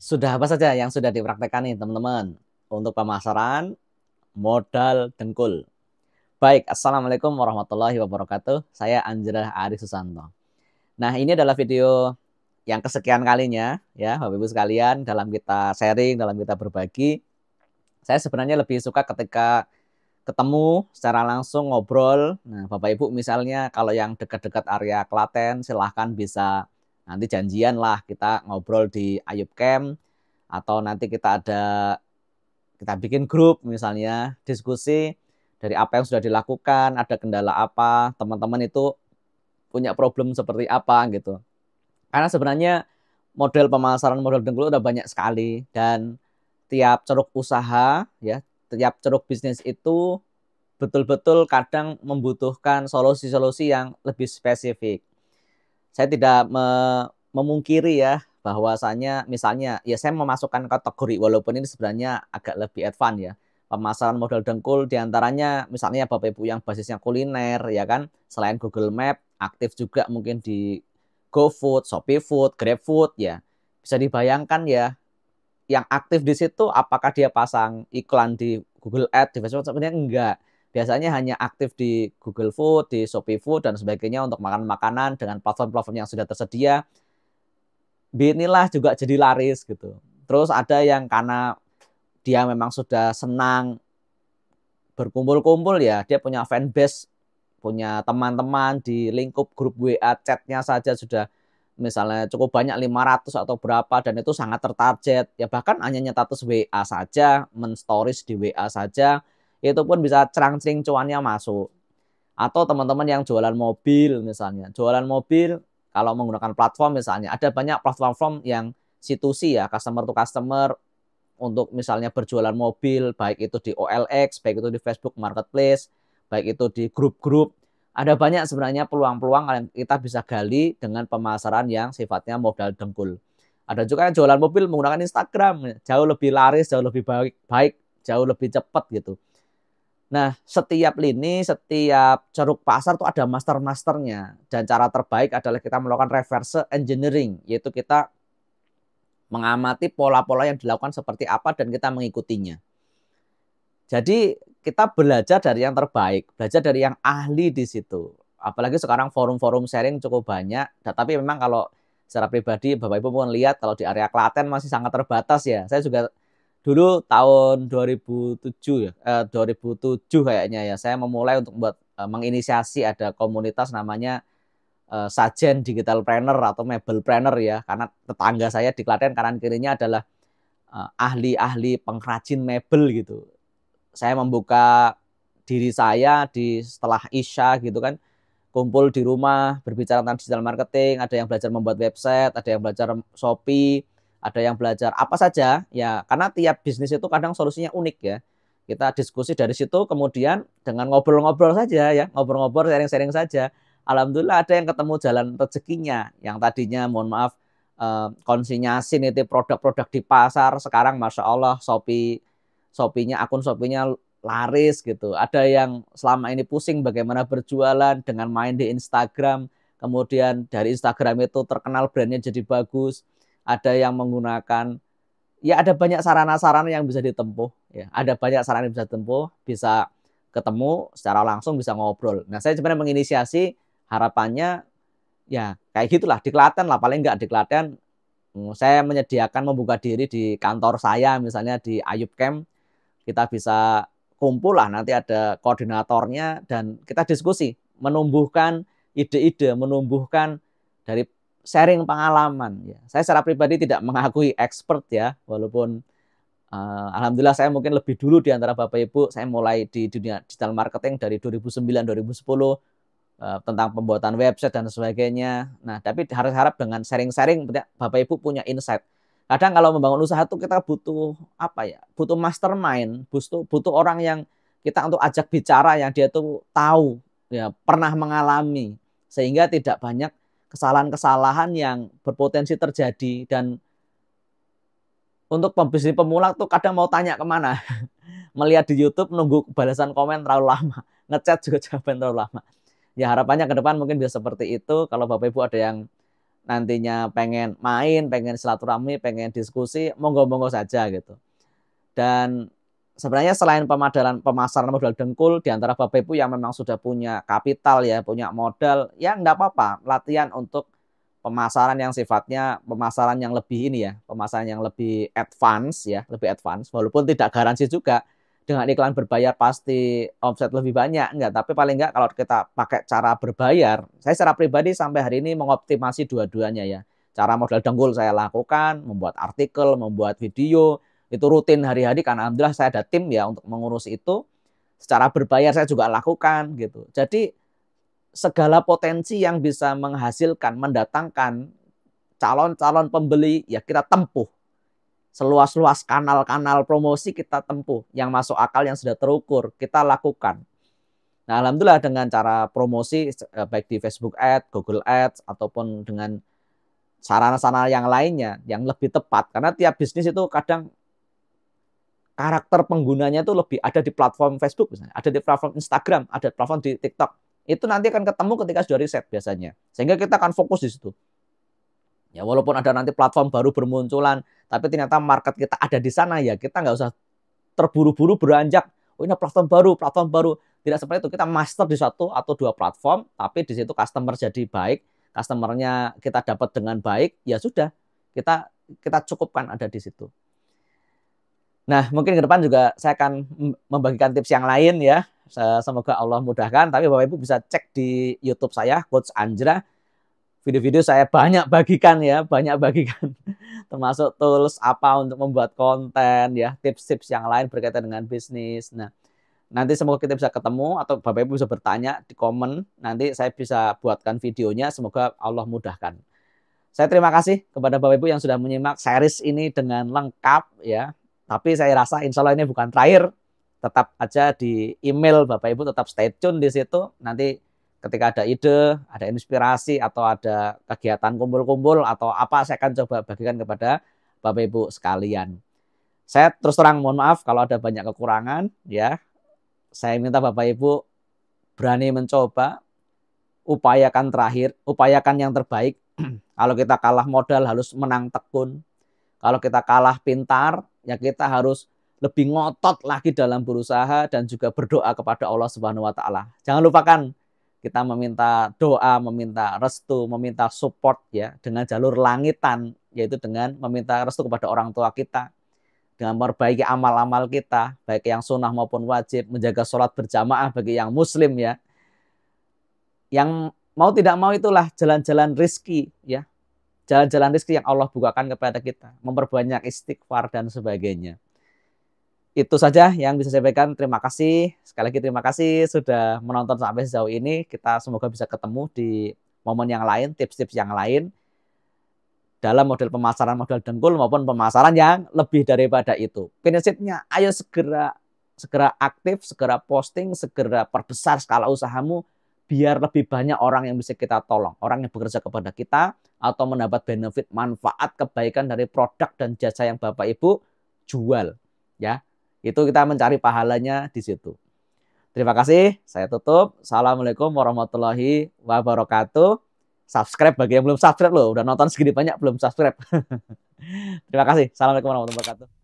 Sudah apa saja yang sudah dipraktekkan nih teman-teman untuk pemasaran modal dengkul? Baik, Assalamualaikum warahmatullahi wabarakatuh. Saya Anjrah Ari Susanto. Nah, ini adalah video yang kesekian kalinya ya, Bapak Ibu sekalian, dalam kita sharing, dalam kita berbagi. Saya sebenarnya lebih suka ketika ketemu secara langsung ngobrol. Nah, Bapak Ibu misalnya kalau yang dekat-dekat area Klaten, silahkan bisa nanti janjian lah kita ngobrol di Ayub Camp, atau nanti kita bikin grup misalnya diskusi dari apa yang sudah dilakukan, ada kendala apa, teman-teman itu punya problem seperti apa gitu. Karena sebenarnya model pemasaran model dengkul udah banyak sekali, dan tiap ceruk usaha ya, tiap ceruk bisnis itu betul-betul kadang membutuhkan solusi-solusi yang lebih spesifik. Saya tidak memungkiri ya bahwasanya misalnya ya saya memasukkan kategori, walaupun ini sebenarnya agak lebih advance ya. Pemasaran modal dengkul diantaranya misalnya Bapak Ibu yang basisnya kuliner ya kan, selain Google Map aktif juga mungkin di GoFood, Shopee Food, GrabFood ya. Bisa dibayangkan ya, yang aktif di situ apakah dia pasang iklan di Google Ads, di Facebook? Sebenarnya enggak. Biasanya hanya aktif di Google Food, di Shopee Food dan sebagainya untuk makan makanan dengan platform-platform yang sudah tersedia. Inilah juga jadi laris gitu. Terus ada yang karena dia memang sudah senang berkumpul-kumpul ya, dia punya fanbase, punya teman-teman di lingkup grup WA, chatnya saja sudah misalnya cukup banyak 500 atau berapa, dan itu sangat tertarget ya, bahkan hanya status WA saja, men-stories di WA saja itu pun bisa cerang-cering cuannya masuk. Atau teman-teman yang jualan mobil misalnya, jualan mobil kalau menggunakan platform misalnya, ada banyak platform yang C2C ya, customer to customer, untuk misalnya berjualan mobil, baik itu di OLX, baik itu di Facebook Marketplace, baik itu di grup-grup. Ada banyak sebenarnya peluang-peluang yang kita bisa gali dengan pemasaran yang sifatnya modal dengkul. Ada juga yang jualan mobil menggunakan Instagram, jauh lebih laris, jauh lebih baik, jauh lebih cepat gitu. Nah, setiap lini, setiap ceruk pasar tuh ada master-masternya. Dan cara terbaik adalah kita melakukan reverse engineering, yaitu kita mengamati pola-pola yang dilakukan seperti apa dan kita mengikutinya. Jadi kita belajar dari yang terbaik, belajar dari yang ahli di situ. Apalagi sekarang forum-forum sharing cukup banyak, tapi memang kalau secara pribadi Bapak Ibu mau lihat kalau di area Klaten masih sangat terbatas ya. Saya juga dulu tahun 2007 ya, 2007 kayaknya ya, saya memulai untuk membuat menginisiasi ada komunitas namanya Sajen Digital Planner atau Mebel Planner ya, karena tetangga saya di Klaten kanan kirinya adalah ahli-ahli pengrajin mebel gitu. Saya membuka diri saya di setelah Isya gitu kan, kumpul di rumah berbicara tentang digital marketing, ada yang belajar membuat website, ada yang belajar Shopee, ada yang belajar apa saja ya, karena tiap bisnis itu kadang solusinya unik ya. Kita diskusi dari situ, kemudian dengan ngobrol-ngobrol saja ya, ngobrol-ngobrol, sharing-sharing saja. Alhamdulillah ada yang ketemu jalan rezekinya, yang tadinya mohon maaf konsinyasi nitip produk-produk di pasar, sekarang Masya Allah akun Shopee-nya laris gitu. Ada yang selama ini pusing bagaimana berjualan dengan main di Instagram, kemudian dari Instagram itu terkenal, brandnya jadi bagus. Ada yang menggunakan, ya ada banyak sarana-sarana yang bisa ditempuh ya. Ada banyak sarana yang bisa ditempuh, bisa ketemu secara langsung, bisa ngobrol. Nah, saya sebenarnya menginisiasi, harapannya ya kayak gitulah di Klaten lah, paling enggak di Klaten saya menyediakan membuka diri di kantor saya misalnya di Ayub Camp, kita bisa kumpul lah, nanti ada koordinatornya dan kita diskusi, menumbuhkan ide-ide, menumbuhkan dari sharing pengalaman ya. Saya secara pribadi tidak mengakui expert ya, walaupun alhamdulillah saya mungkin lebih dulu di antara Bapak Ibu. Saya mulai di dunia digital marketing dari 2009 2010, tentang pembuatan website dan sebagainya. Nah, tapi harap-harap dengan sharing-sharing Bapak Ibu punya insight. Kadang kalau membangun usaha tuh kita butuh apa ya? Butuh mastermind, butuh orang yang kita untuk ajak bicara yang dia tuh tahu ya, pernah mengalami, sehingga tidak banyak kesalahan-kesalahan yang berpotensi terjadi. Dan untuk pembisnis pemula tuh kadang mau tanya kemana, melihat di YouTube nunggu balasan komen terlalu lama, ngechat juga jawaban terlalu lama. Ya harapannya ke depan mungkin bisa seperti itu. Kalau Bapak Ibu ada yang nantinya pengen main, pengen silaturahmi, pengen diskusi, monggo-monggo saja gitu. Dan sebenarnya selain pemasaran modal dengkul, di antara Bapak Ibu yang memang sudah punya kapital ya, punya modal, ya enggak apa-apa, latihan untuk pemasaran yang sifatnya pemasaran yang lebih ini ya, pemasaran yang lebih advance ya, lebih advance, walaupun tidak garansi juga dengan iklan berbayar pasti omset lebih banyak, enggak, tapi paling enggak kalau kita pakai cara berbayar, saya secara pribadi sampai hari ini mengoptimasi dua-duanya ya. Cara modal dengkul saya lakukan, membuat artikel, membuat video, itu rutin hari-hari karena alhamdulillah saya ada tim ya untuk mengurus itu. Secara berbayar saya juga lakukan gitu. Jadi segala potensi yang bisa menghasilkan, mendatangkan calon-calon pembeli ya kita tempuh. Seluas-luas kanal-kanal promosi kita tempuh. Yang masuk akal, yang sudah terukur, kita lakukan. Nah, alhamdulillah dengan cara promosi baik di Facebook Ads, Google Ads, ataupun dengan sarana-sarana yang lainnya yang lebih tepat. Karena tiap bisnis itu kadang karakter penggunanya itu lebih ada di platform Facebook misalnya, ada di platform Instagram, ada di platform di TikTok. Itu nanti akan ketemu ketika sudah riset biasanya. Sehingga kita akan fokus di situ. Ya walaupun ada nanti platform baru bermunculan, tapi ternyata market kita ada di sana ya, kita nggak usah terburu-buru beranjak. Oh ini platform baru. Tidak seperti itu. Kita master di satu atau dua platform, tapi di situ customer jadi baik, customernya kita dapat dengan baik, ya sudah. Kita cukupkan ada di situ. Nah, mungkin ke depan juga saya akan membagikan tips yang lain ya. Semoga Allah mudahkan. Tapi Bapak Ibu bisa cek di YouTube saya, Coach Anjra. Video-video saya banyak bagikan ya, termasuk tools apa untuk membuat konten ya, tips-tips yang lain berkaitan dengan bisnis. Nah, nanti semoga kita bisa ketemu atau Bapak Ibu bisa bertanya di komen. Nanti saya bisa buatkan videonya. Semoga Allah mudahkan. Saya terima kasih kepada Bapak Ibu yang sudah menyimak series ini dengan lengkap ya. Tapi saya rasa insya Allah ini bukan terakhir. Tetap aja di email Bapak Ibu, tetap stay tune di situ. Nanti ketika ada ide, ada inspirasi, atau ada kegiatan kumpul-kumpul, atau apa, saya akan coba bagikan kepada Bapak Ibu sekalian. Saya terus terang mohon maaf kalau ada banyak kekurangan. Ya, saya minta Bapak Ibu berani mencoba, upayakan yang terbaik. Kalau kita kalah modal harus menang tekun. Kalau kita kalah pintar, ya kita harus lebih ngotot lagi dalam berusaha dan juga berdoa kepada Allah Subhanahu wa taala. Jangan lupakan kita meminta doa, meminta restu, meminta support ya dengan jalur langitan, yaitu dengan meminta restu kepada orang tua kita, dengan memperbaiki amal-amal kita, baik yang sunnah maupun wajib, menjaga sholat berjamaah bagi yang muslim ya. Yang mau tidak mau itulah jalan-jalan rizki ya. Jalan-jalan rezeki yang Allah bukakan kepada kita, memperbanyak istighfar dan sebagainya. Itu saja yang bisa saya sampaikan. Terima kasih. Sekali lagi terima kasih sudah menonton sampai sejauh ini. Kita semoga bisa ketemu di momen yang lain, tips-tips yang lain dalam model pemasaran modal dengkul maupun pemasaran yang lebih daripada itu. Prinsipnya, ayo segera aktif, segera posting, segera perbesar skala usahamu biar lebih banyak orang yang bisa kita tolong, orang yang bekerja kepada kita atau mendapat benefit, manfaat, kebaikan dari produk dan jasa yang Bapak Ibu jual. Ya, itu kita mencari pahalanya di situ. Terima kasih, saya tutup. Assalamualaikum warahmatullahi wabarakatuh. Subscribe bagi yang belum subscribe loh, udah nonton segini banyak belum subscribe. Terima kasih. Assalamualaikum warahmatullahi wabarakatuh.